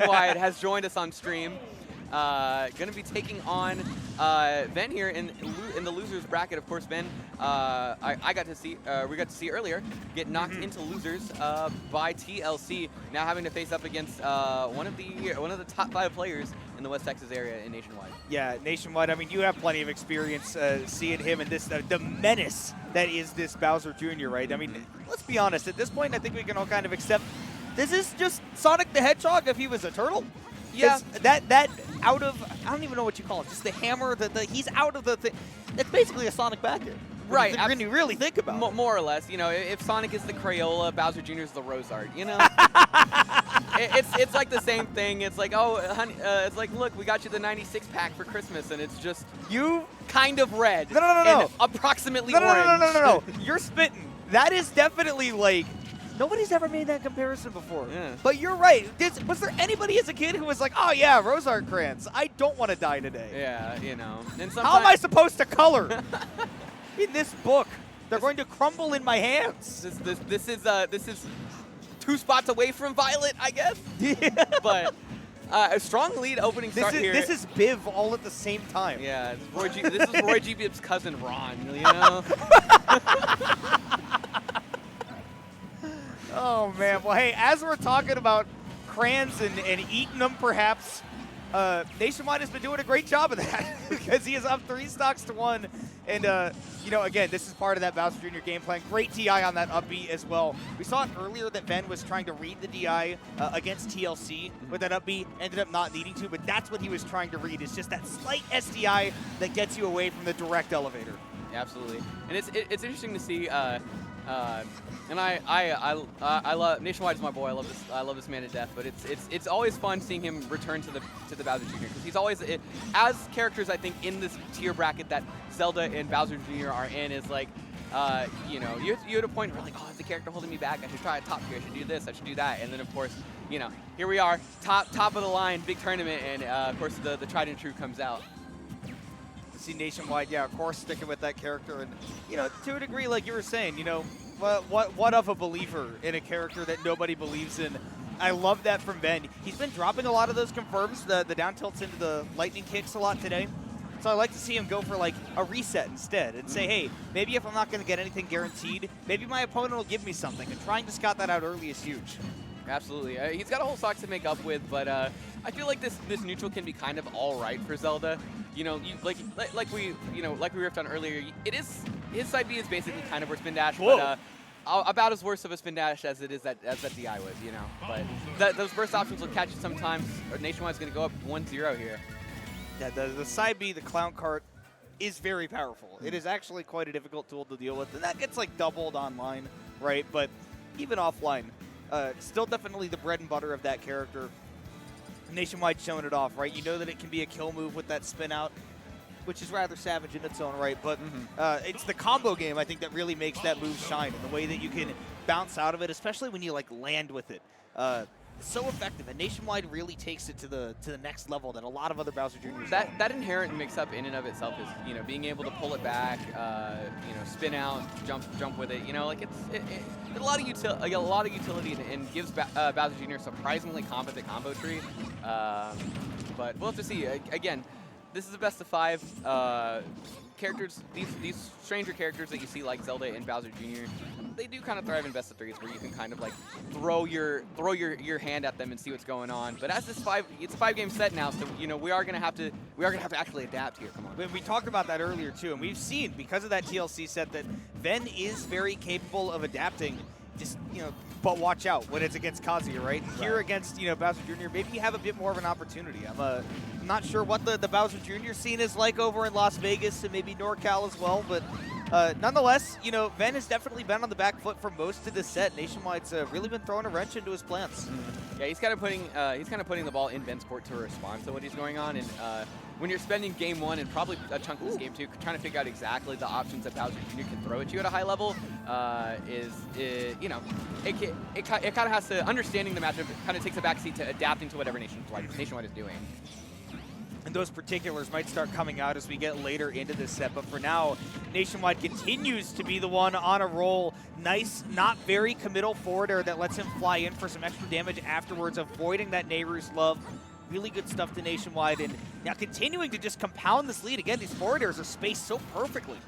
Nationwide has joined us on stream. Going to be taking on Ven here in the losers bracket. Of course, Ven, we got to see earlier get knocked into losers by TLC. Now having to face up against one of the top 5 players in the West Texas area in Nationwide. Yeah, Nationwide. I mean, you have plenty of experience seeing him in this the menace that is this Bowser Jr. Right? I mean, let's be honest. At this point, I think we can all kind of accept this is just Sonic the Hedgehog if he was a turtle. Yeah, that out of, I don't even know what you call it, just the hammer, he's out of the thing. It's basically a Sonic back here. Right. When you really think about it. More or less. You know, if Sonic is the Crayola, Bowser Jr. is the Rosart, you know? it's like the same thing. It's like, oh, honey, it's like, look, we got you the 96 pack for Christmas, and it's just you kind of red. No. And approximately orange. No. You're spitting. That is definitely like, nobody's ever made that comparison before. Yeah. But you're right. Was there anybody as a kid who was like, oh yeah, Rosart crayons, I don't want to die today? Yeah, you know. And how am I supposed to color? In this book, they're going to crumble in my hands. This is 2 spots away from Violet, I guess. Yeah. But a strong lead opening start here. This is Biv all at the same time. Yeah, this is Roy G. Bibb's cousin Ron, you know? Oh, man. Well, hey, as we're talking about crayons and eating them, perhaps, Nationwide has been doing a great job of that because he is up 3 stocks to 1. And, you know, again, this is part of that Bowser Jr. game plan. Great DI on that up B as well. We saw it earlier that Ven was trying to read the DI against TLC with that up B, ended up not needing to, but that's what he was trying to read, is just that slight SDI that gets you away from the direct elevator. Yeah, absolutely. And it's interesting to see. And I love Nationwide is my boy. I love this man to death. But it's always fun seeing him return to the Bowser Jr. because he's always as characters I think in this tier bracket that Zelda and Bowser Jr. are in is like. You know, you at a point where like, oh, is the character holding me back? I should try a top tier. I should do this. I should do that. And then of course, you know, here we are, top of the line, big tournament, and of course the tried and true comes out. See Nationwide, yeah, of course, sticking with that character, and you know, to a degree, like you were saying, you know, what of a believer in a character that nobody believes in? I love that from Ben. He's been dropping a lot of those confirms, the down tilts into the lightning kicks a lot today. So I like to see him go for like a reset instead and say, hey, maybe if I'm not going to get anything guaranteed, maybe my opponent will give me something. And trying to scout that out early is huge. Absolutely. He's got a whole stock to make up with, but I feel like this neutral can be kind of all right for Zelda. You know, like we riffed on earlier, his side B is basically kind of where spin dash, but about as worse of a spin dash as it is that DI was, you know. But those burst options will catch you sometimes. Nationwide's going to go up 1-0 here. Yeah, the side B, the clown cart, is very powerful. It is actually quite a difficult tool to deal with, and that gets like doubled online, right? But even offline, still definitely the bread and butter of that character. Nationwide showing it off, right? You know that it can be a kill move with that spin out, which is rather savage in its own right, but it's the combo game, I think, that really makes that move shine, and the way that you can bounce out of it, especially when you like land with it. It's so effective, and Nationwide really takes it to the next level that a lot of other Bowser Jr.'s don't. That inherent mix-up in and of itself is, you know, being able to pull it back, you know, spin out, jump with it. You know, like it's a lot of utility and gives Bowser Jr. a surprisingly competent combo tree. But we'll have to see. Again, this is a best of 5. Characters, these stranger characters that you see like Zelda and Bowser Jr., they do kind of thrive in best of 3s where you can kind of like throw your hand at them and see what's going on. But as it's a 5-game set now, so you know we are gonna have to actually adapt here. Come on. We talked about that earlier too, and we've seen because of that TLC set that Ven is very capable of adapting. Just, you know, but watch out when it's against Kazuya, right? Here against, you know, Bowser Jr., maybe you have a bit more of an opportunity. I'm not sure what the Bowser Jr. scene is like over in Las Vegas and maybe NorCal as well, but nonetheless, you know, Ven has definitely been on the back foot for most of this set. Nationwide's really been throwing a wrench into his plans. Yeah, he's kind of putting the ball in Ven's court to respond to what he's going on, and when you're spending game 1 and probably a chunk of this game 2 trying to figure out exactly the options that Bowser Jr. can throw at you at a high level, you know, it kind of has to, understanding the matchup kind of takes a backseat to adapting to whatever Nationwide is doing. And those particulars might start coming out as we get later into this set. But for now, Nationwide continues to be the one on a roll. Nice, not very committal forward air that lets him fly in for some extra damage afterwards, avoiding that Nehru's love. Really good stuff to Nationwide. And now continuing to just compound this lead. Again, these forward airs are spaced so perfectly.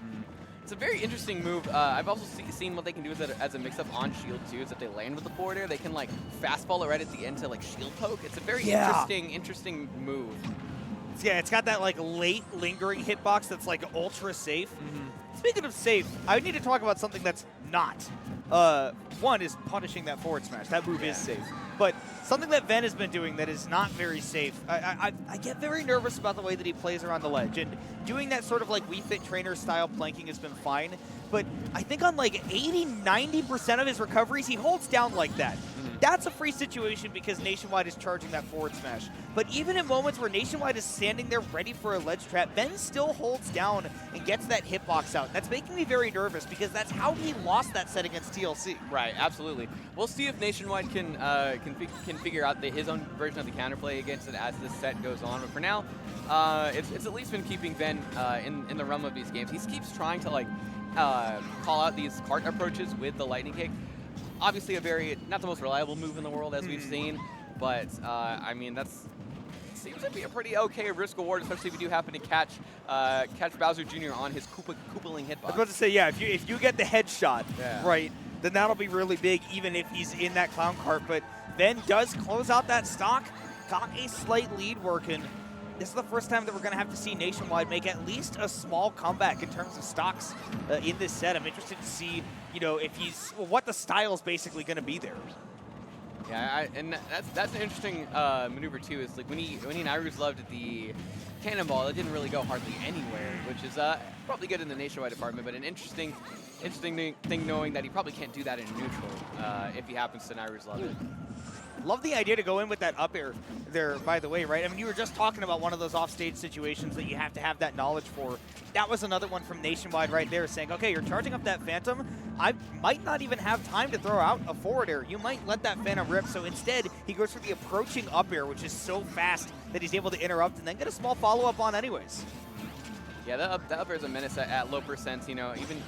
It's a very interesting move. I've also seen what they can do as a mix-up on shield too. Is if they land with the forward air, they can like fastball it right at the end to like shield poke. It's a very interesting move. Yeah, it's got that like late lingering hitbox that's like ultra safe. Speaking of safe, I need to talk about something that's not. One is punishing that forward smash. That move is safe. But something that Ven has been doing that is not very safe. I get very nervous about the way that he plays around the ledge. And doing that sort of like Wii Fit Trainer style planking has been fine. But I think on like 80–90% of his recoveries, he holds down like that. That's a free situation because Nationwide is charging that forward smash. But even in moments where Nationwide is standing there ready for a ledge trap, Ven still holds down and gets that hitbox out. That's making me very nervous because that's how he lost that set against TLC. Right, absolutely. We'll see if Nationwide can figure out his own version of the counterplay against it as this set goes on. But for now, it's at least been keeping Ven in the realm of these games. He keeps trying to like call out these cart approaches with the lightning kick. Obviously, not the most reliable move in the world, as we've seen, but I mean seems to be a pretty okay risk reward, especially if you do happen to catch Bowser Jr. on his Koopaling hitbox. I was about to say, yeah, if you get the headshot, right, then that'll be really big, even if he's in that clown cart. But Ven does close out that stock, got a slight lead working. This is the first time that we're going to have to see Nationwide make at least a small comeback in terms of stocks in this set. I'm interested to see, if what the style is basically going to be there. Yeah, and that's an interesting maneuver too. Is like when he Nehru's loved the cannonball, it didn't really go hardly anywhere, which is probably good in the Nationwide department, but an interesting thing knowing that he probably can't do that in neutral if he happens to Nehru's love it. Love the idea to go in with that up air there, by the way, right? I mean, you were just talking about one of those offstage situations that you have to have that knowledge for. That was another one from Nationwide right there saying, okay, you're charging up that Phantom. I might not even have time to throw out a forward air. You might let that Phantom rip. So instead, he goes for the approaching up air, which is so fast that he's able to interrupt and then get a small follow-up on anyways. Yeah, the up air is a menace at low percents. Even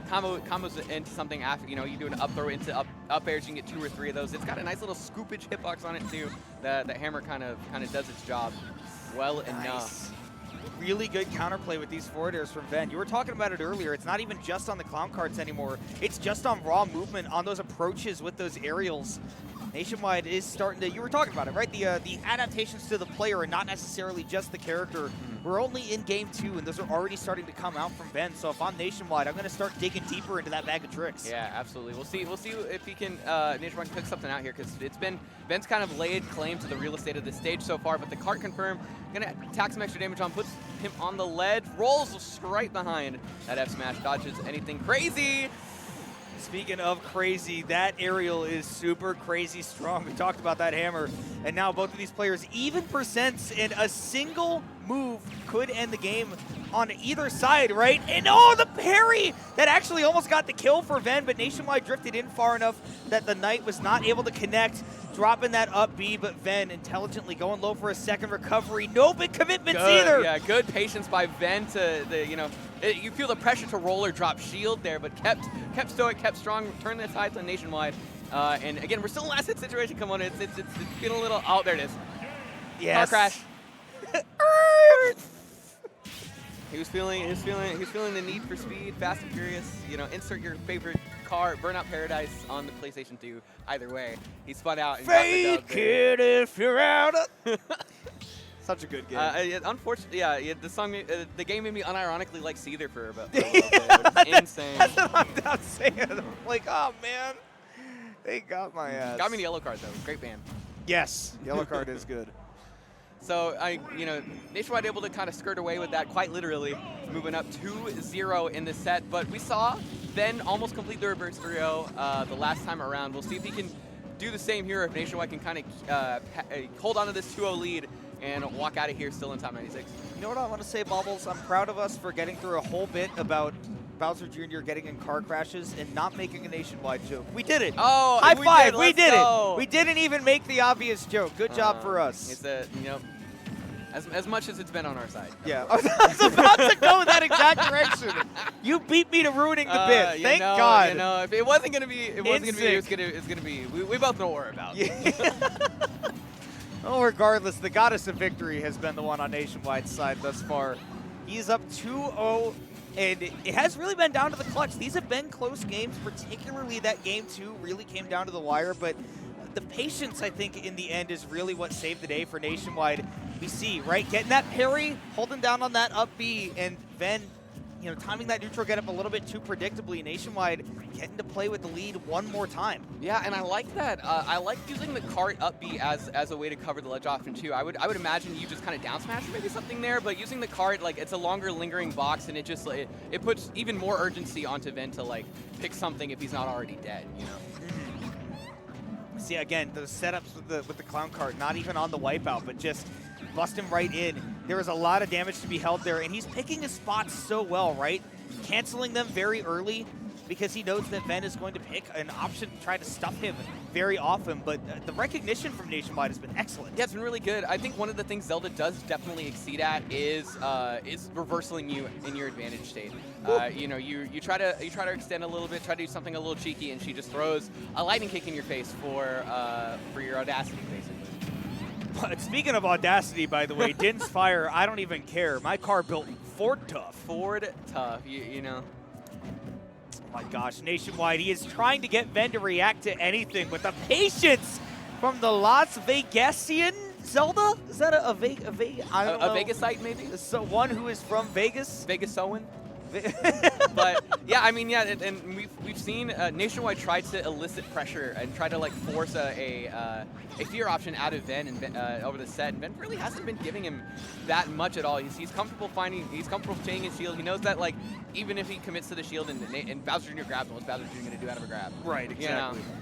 combos into something after, you do an up throw into up airs, you can get 2 or 3 of those. It's got a nice little scoopage hitbox on it too. The hammer kind of does its job well enough. Really good counterplay with these forward airs from Ven. You were talking about it earlier. It's not even just on the clown carts anymore. It's just on raw movement on those approaches with those aerials. Nationwide is starting to, you were talking about it, right? The adaptations to the player and not necessarily just the character. We're only in game 2, and those are already starting to come out from Ven. So if I'm Nationwide, I'm going to start digging deeper into that bag of tricks. Yeah, absolutely. We'll see if he can, Nationwide can pick something out here, because Ven's kind of laid claim to the real estate of this stage so far, but the cart confirm, going to tack some extra damage on, puts him on the ledge, rolls right behind that F smash, dodges anything crazy. Speaking of crazy, that aerial is super crazy strong. We talked about that hammer, and now both of these players even percents, and a single move could end the game on either side, right? And oh, the parry! That actually almost got the kill for Ven, but Nationwide drifted in far enough that the Knight was not able to connect, dropping that up B, but Ven intelligently going low for a second recovery. No big commitments either! Yeah, good patience by Ven to, you feel the pressure to roll or drop shield there, but kept stoic, kept strong, turned the tides on Nationwide. And again, we're still in last hit situation. Come on, it's feeling a little, oh, there it is. Yes. Car crash. He was feeling the need for speed, fast and furious. Insert your favorite car, Burnout Paradise on the PlayStation 2. Either way, he spun out and got the dub there. Fake it if you're out. Such a good game. Unfortunately, yeah, the game made me unironically like Seether for a little bit. It was insane. That's what I'm saying. I'm like, oh man, they got my ass. Got me the yellow card though. Great band. Yes, yellow card is good. So Nationwide able to kind of skirt away with that quite literally, moving up 2-0 in this set. But we saw Ven almost complete the reverse 3-0 the last time around. We'll see if he can do the same here, if Nationwide can kind of hold on to this 2-0 lead and walk out of here still in top 96. You know what I want to say, Bubbles? I'm proud of us for getting through a whole bit about Bowser Jr. getting in car crashes and not making a Nationwide joke. We did it. Oh, high five. We did it. We didn't even make the obvious joke. Good job for us. It's a, As much as it's been on our side. Yeah, I was about to go that exact direction. You beat me to ruining the bit. Thank God. You know, if it wasn't gonna be, it wasn't gonna be. NSYNC. It's gonna be. We both know what we're about. Yeah. Well, regardless, the goddess of victory has been the one on Nationwide's side thus far. He's up 2-0, and it has really been down to the clutch. These have been close games, particularly that game 2 really came down to the wire, but the patience, I think, in the end is really what saved the day for Nationwide. We see, right, getting that parry, holding down on that up B, and then, you know, timing that neutral get up a little bit too predictably. Nationwide getting to play with the lead one more time. Yeah, and I like that. I like using the cart up B as a way to cover the ledge option too. I would imagine you just kind of down smash or maybe something there, but using the cart, like, it's a longer lingering box, and it just it puts even more urgency onto Ven to like pick something if he's not already dead, you know. See, again, those setups with the clown cart, not even on the wipeout, but just bust him right in. There was a lot of damage to be held there, and he's picking his spots so well, right? Canceling them very early because he knows that Ven is going to pick an option to try to stuff him very often, but the recognition from Nationwide has been excellent. Yeah, it's been really good. I think one of the things Zelda does definitely exceed at is reversing you in your advantage state. You know, you try to extend a little bit, try to do something a little cheeky, and she just throws a lightning kick in your face for your audacity, basically. But speaking of audacity, by the way, Din's Fire, I don't even care. My car built Ford tough. Ford tough, you know. Oh my gosh, Nationwide, he is trying to get Ven to react to anything with the patience from the Las Vegasian Zelda? Is that a Vegasite, maybe? So one who is from Vegas? Vegasoan? But yeah, I mean, yeah, and we've seen Nationwide try to elicit pressure and try to like force a fear option out of Ven and over the set, and Ven really hasn't been giving him that much at all. He's comfortable staying his shield. He knows that like even if he commits to the shield and Bowser Jr. grabs him, what's Bowser Jr. going to do out of a grab? Right, exactly. You know?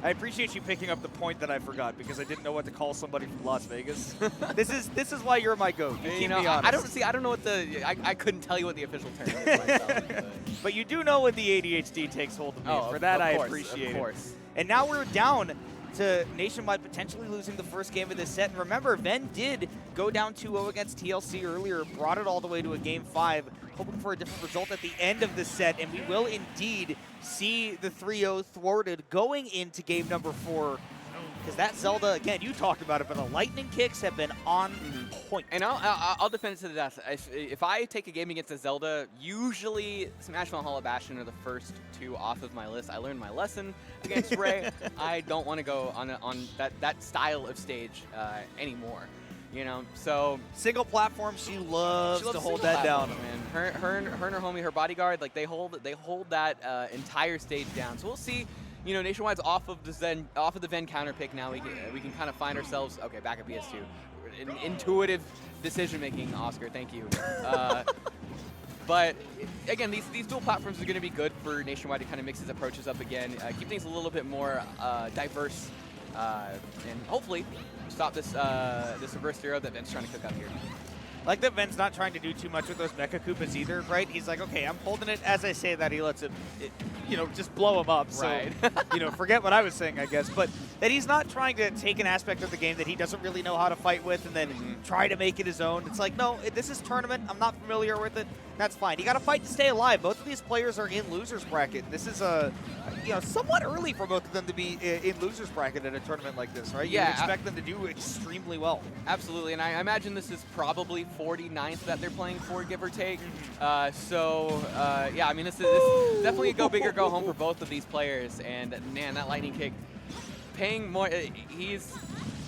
I appreciate you picking up the point that I forgot because I didn't know what to call somebody from Las Vegas. This is why you're my goat. You keep me honest. I don't know what I couldn't tell you what the official term is myself. But you do know when the ADHD takes hold of me. For that, I appreciate it. Of course. And now we're down to Nationwide potentially losing the first game of this set. And remember, Ven did go down 2-0 against TLC earlier, brought it all the way to a Game 5, hoping for a different result at the end of the set. And we will indeed see the 3-0 thwarted going into game number 4. Because that Zelda, again, you talked about it, but the lightning kicks have been on point. And I'll defend it to the death. If I take a game against a Zelda, usually Smash Mount Hollow Bastion are the first 2 off of my list. I learned my lesson against Ray. I don't want to go on that style of stage anymore. You know, so single platform, she loves to hold that down. Man. Her and her homie, her bodyguard, like they hold that entire stage down. So we'll see. You know, Nationwide's off of the Ven counter pick now. We can kind of find ourselves back at BS2. Intuitive decision making, Oscar. Thank you. But again, these dual platforms are going to be good for Nationwide to kind of mix his approaches up again, keep things a little bit more diverse, and hopefully stop this reverse zero that Ven's trying to cook up here. I like that Ven's not trying to do too much with those Mecha Koopas either, right? He's like, okay, I'm holding it. As I say that, he lets it you know, just blow him up. Right. So, you know, forget what I was saying, I guess. But that he's not trying to take an aspect of the game that he doesn't really know how to fight with and then try to make it his own. It's like, no, this is tournament. I'm not familiar with it. That's fine. You got to fight to stay alive. Both of these players are in losers bracket. This is somewhat early for both of them to be in losers bracket at a tournament like this, right? Yeah, you would expect them to do extremely well. Absolutely, and I imagine this is probably 49th that they're playing for, give or take. Yeah, I mean, this is definitely a go big or go home for both of these players. And man, that lightning kick, paying more. He's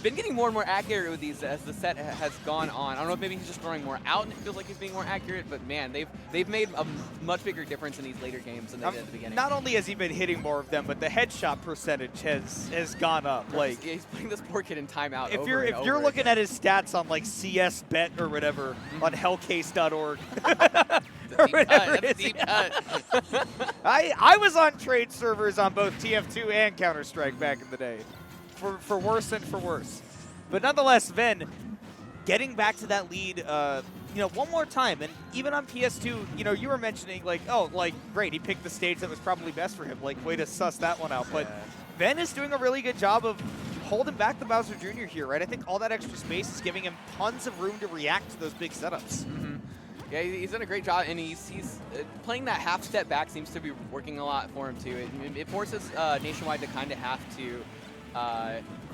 been getting more and more accurate with these as the set has gone on. I don't know if maybe he's just throwing more out and it feels like he's being more accurate, but man, they've made a much bigger difference in these later games than they did at the beginning. Not only has he been hitting more of them, but the headshot percentage has gone up. Like, yeah, he's putting this poor kid in timeout. If you're looking at his stats on like CS Bet or whatever on hellcase.org. I was on trade servers on both TF2 and Counter-Strike back in the day. For worse and for worse. But nonetheless, Ven getting back to that lead, one more time. And even on PS2, you were mentioning like, oh, like, great, he picked the stage that was probably best for him. Like, way to suss that one out. But Ven is doing a really good job of holding back the Bowser Jr. here, right? I think all that extra space is giving him tons of room to react to those big setups. Yeah, he's done a great job, and he's playing that half step back seems to be working a lot for him too. It forces Nationwide to kind of have to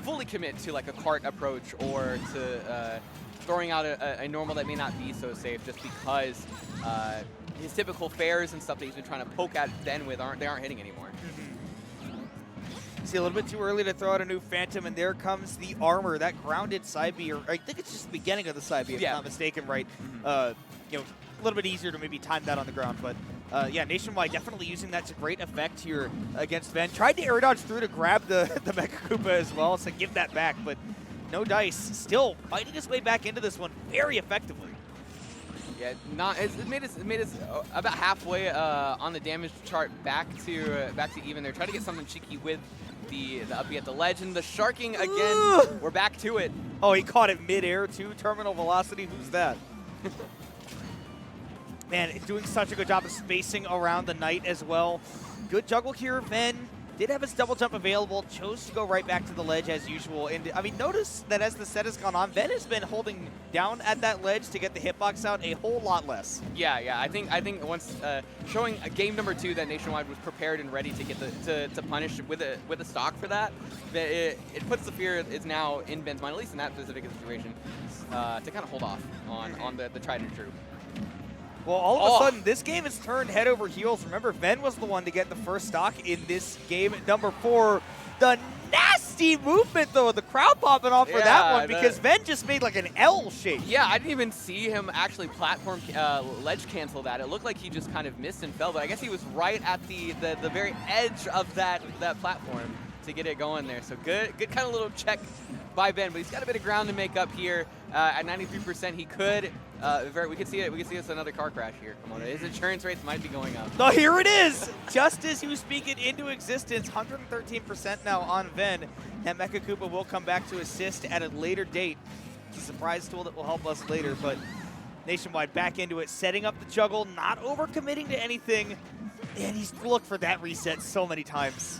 fully commit to like a cart approach or to throwing out a normal that may not be so safe, just because his typical fairs and stuff that he's been trying to poke at Ben with aren't hitting anymore. See, a little bit too early to throw out a new Phantom, and there comes the armor, that grounded side B, or I think it's just the beginning of the side B, if I'm not mistaken, right? You know, a little bit easier to maybe time that on the ground, but yeah, Nationwide definitely using that to great effect here against Ven. Tried to air dodge through to grab the Mecha Koopa as well, so give that back, but no dice. Still fighting his way back into this one very effectively. Yeah, it made us about halfway on the damage chart back to even there. Try to get something cheeky with the up at the ledge, and the sharking again. We're back to it. Oh, he caught it mid-air too. Terminal velocity. Who's that? Man, doing such a good job of spacing around the Knight as well. Good juggle here. Ven did have his double jump available, chose to go right back to the ledge as usual. And I mean, notice that as the set has gone on, Ven has been holding down at that ledge to get the hitbox out a whole lot less. Yeah. I think once showing a game number 2 that Nationwide was prepared and ready to get to punish with a stock for that, it puts the fear is now in Ven's mind, at least in that specific situation, to kind of hold off on the tried and true. Well, all of a sudden, this game has turned head over heels. Remember, Ven was the one to get the first stock in this game at number 4. The nasty movement, though, the crowd popping off for that one, because Ven just made like an L shape. Yeah, I didn't even see him actually platform ledge cancel that. It looked like he just kind of missed and fell, but I guess he was right at the very edge of that platform to get it going there. So good kind of little check by Ven, but he's got a bit of ground to make up here. At 93%, he could. We could see it. We could see this another car crash here. Come on, his insurance rates might be going up. Oh, here it is! Just as you speak it into existence, 113% now on Ven. And Mecha Koopa will come back to assist at a later date. It's a surprise tool that will help us later, but Nationwide back into it, setting up the juggle, not overcommitting to anything. And he's looked for that reset so many times.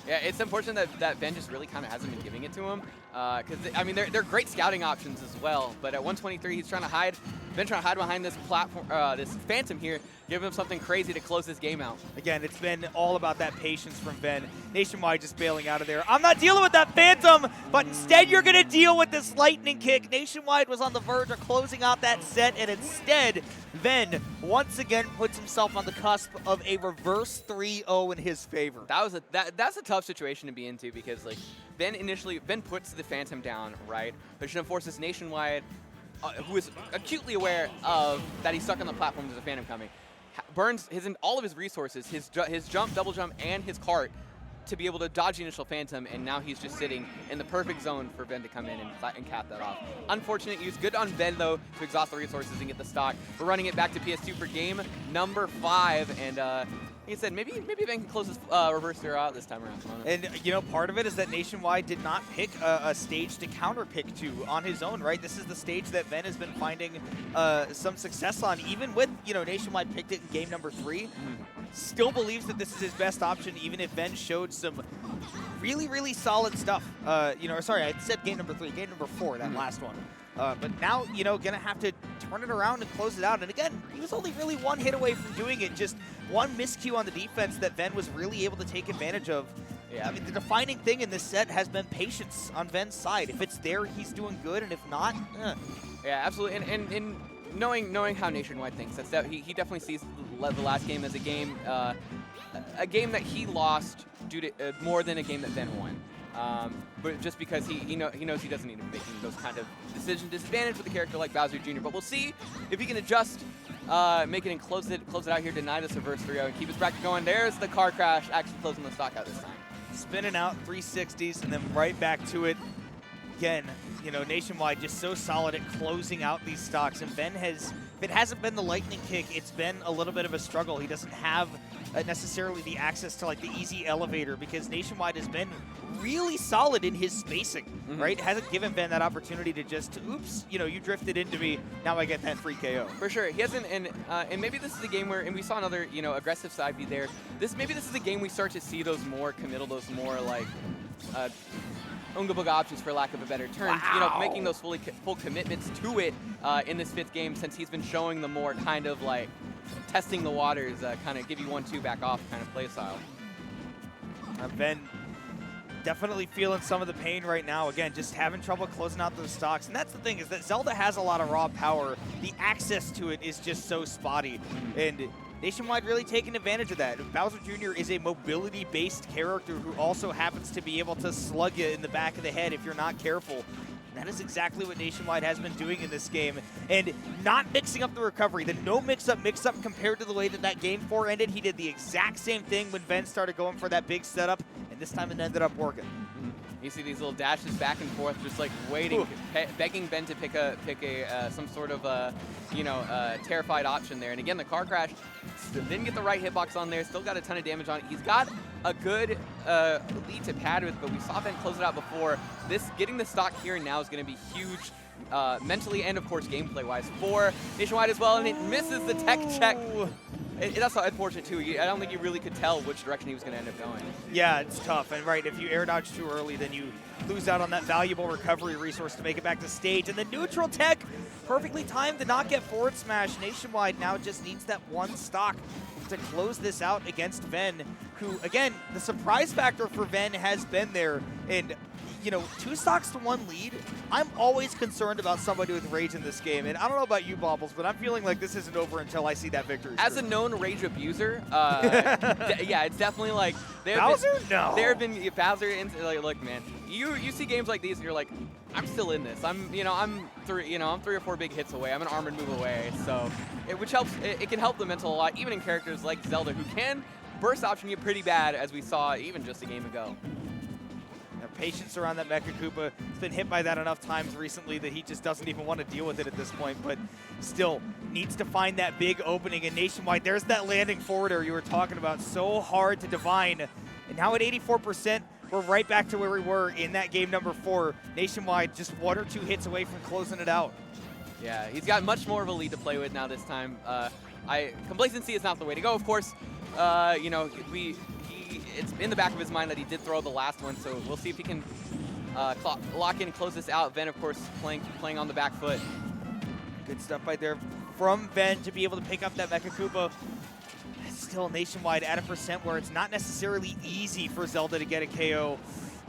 Yeah, it's unfortunate that Ven just really kind of hasn't been giving it to him. Because, I mean, they're great scouting options as well. But at 123, he's trying to hide. Ven trying to hide behind this platform, this Phantom here, give him something crazy to close this game out. Again, it's been all about that patience from Ven. Nationwide just bailing out of there. I'm not dealing with that Phantom, but instead you're going to deal with this lightning kick. Nationwide was on the verge of closing out that set, and instead, Ven once again puts himself on the cusp of a reverse 3-0 in his favor. That's a tough situation to be into, because like Ven puts the Phantom down, right? But she forces Nationwide, who is acutely aware of that he's stuck on the platform, there's a Phantom coming, burns all of his resources, his jump, double jump, and his cart to be able to dodge the initial Phantom, and now he's just sitting in the perfect zone for Ven to come in and cap that off. Unfortunate use. Good on Ven, though, to exhaust the resources and get the stock. We're running it back to PS2 for game number 5, and like I said, maybe Ven can close this reverse 0 out this time around. And, you know, part of it is that Nationwide did not pick a stage to counter pick to on his own, right? This is the stage that Ven has been finding some success on, even with, you know, Nationwide picked it in game number 3. Still believes that this is his best option, even if Ven showed some really, really solid stuff. You know, sorry, I said game number 3, game number 4, that last one. But now, you know, gonna have to turn it around and close it out. And again, he was only really one hit away from doing it. Just one miscue on the defense that Ven was really able to take advantage of. Yeah, I mean, the defining thing in this set has been patience on Ven's side. If it's there, he's doing good, and if not, Yeah, absolutely. And knowing how Nationwide thinks, he definitely sees the last game as a game that he lost due to more than a game that Ven won. But just because he knows he doesn't need to be making those kind of decisions, disadvantage with a character like Bowser Jr. But we'll see if he can adjust, make it and close it out here, deny this reverse 3-0, and keep his bracket going. There's the car crash, actually closing the stock out this time. Spinning out 360s and then right back to it. Again, you know, Nationwide just so solid at closing out these stocks. And Ven has, if it hasn't been the lightning kick, it's been a little bit of a struggle. He doesn't have necessarily the access to like the easy elevator, because Nationwide has been really solid in his spacing, right? Hasn't given Ven that opportunity to just, oops, you know, you drifted into me, now I get that free KO. For sure, he hasn't, and maybe this is a game where, and we saw another, you know, aggressive side be there. Maybe this is a game we start to see those more committal, those more like Unga Bunga options, for lack of a better term. You know, making those full commitments to it in this 5th game, since he's been showing the more kind of like testing the waters, kind of give you 1-2 back off kind of play style. Ven definitely feeling some of the pain right now. Again, just having trouble closing out those stocks. And that's the thing, is that Zelda has a lot of raw power. The access to it is just so spotty. And Nationwide really taking advantage of that. Bowser Jr. is a mobility-based character who also happens to be able to slug you in the back of the head if you're not careful. And that is exactly what Nationwide has been doing in this game. And not mixing up the recovery. The no mix-up compared to the way that that Game 4 ended. He did the exact same thing when Ven started going for that big setup, and this time it ended up working. You see these little dashes back and forth, just like waiting, begging Ben to pick some sort of terrified option there. And again, the car crash didn't get the right hitbox on there. Still got a ton of damage on it. He's got a good lead to pad with, but we saw Ben close it out before. Getting the stock here and now is going to be huge, mentally and of course gameplay-wise for Nationwide as well. And it misses the tech check. That's unfortunate too. I don't think you really could tell which direction he was going to end up going. Yeah, it's tough. And right, if you air dodge too early, then you lose out on that valuable recovery resource to make it back to stage. And the neutral tech, perfectly timed to not get forward smash. Nationwide now just needs that one stock to close this out against Ven, who, again, the surprise factor for Ven has been there. And, you know, 2 stocks to 1 lead, I'm always concerned about somebody with rage in this game. And I don't know about you, Bobbles, but I'm feeling like this isn't over until I see that victory. As a known rage abuser, yeah, it's definitely like... Bowser? No. There have been Bowser, like, look, man, you see games like these and you're like, I'm still in this. I'm 3 or 4 big hits away. I'm an armored move away. So, which helps. It can help the mental a lot, even in characters like Zelda, who can burst option you pretty bad, as we saw even just a game ago. Patience around that Mecha Koopa. He's been hit by that enough times recently that he just doesn't even want to deal with it at this point, but still needs to find that big opening. And Nationwide, there's that landing forwarder you were talking about. So hard to divine. And now at 84%, we're right back to where we were in that game number 4. Nationwide just 1 or 2 hits away from closing it out. Yeah, he's got much more of a lead to play with now this time. Complacency is not the way to go, of course. It's in the back of his mind that he did throw the last one, so we'll see if he can lock in and close this out. Ven, of course, playing on the back foot. Good stuff right there from Ven to be able to pick up that Mecha Koopa. Still Nationwide at a percent where it's not necessarily easy for Zelda to get a KO.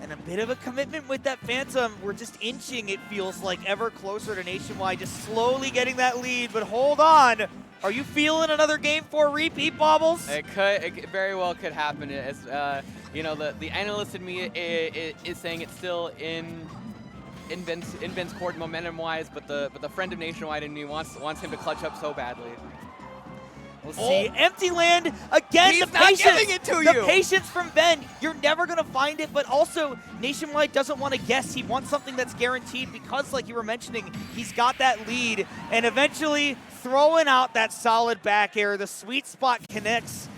And a bit of a commitment with that Phantom. We're just inching, it feels like, ever closer to Nationwide, just slowly getting that lead. But hold on. Are you feeling another Game 4 repeat, Bobbles? It very well could happen. As the analyst in me is saying it's still in Ben's court momentum-wise, but the friend of Nationwide in me wants him to clutch up so badly. We'll see. Empty land again. He's the not patience, giving it to you. The patience from Ben. You're never going to find it, but also Nationwide doesn't want to guess. He wants something that's guaranteed because, like you were mentioning, he's got that lead. And eventually throwing out that solid back air. The sweet spot connects.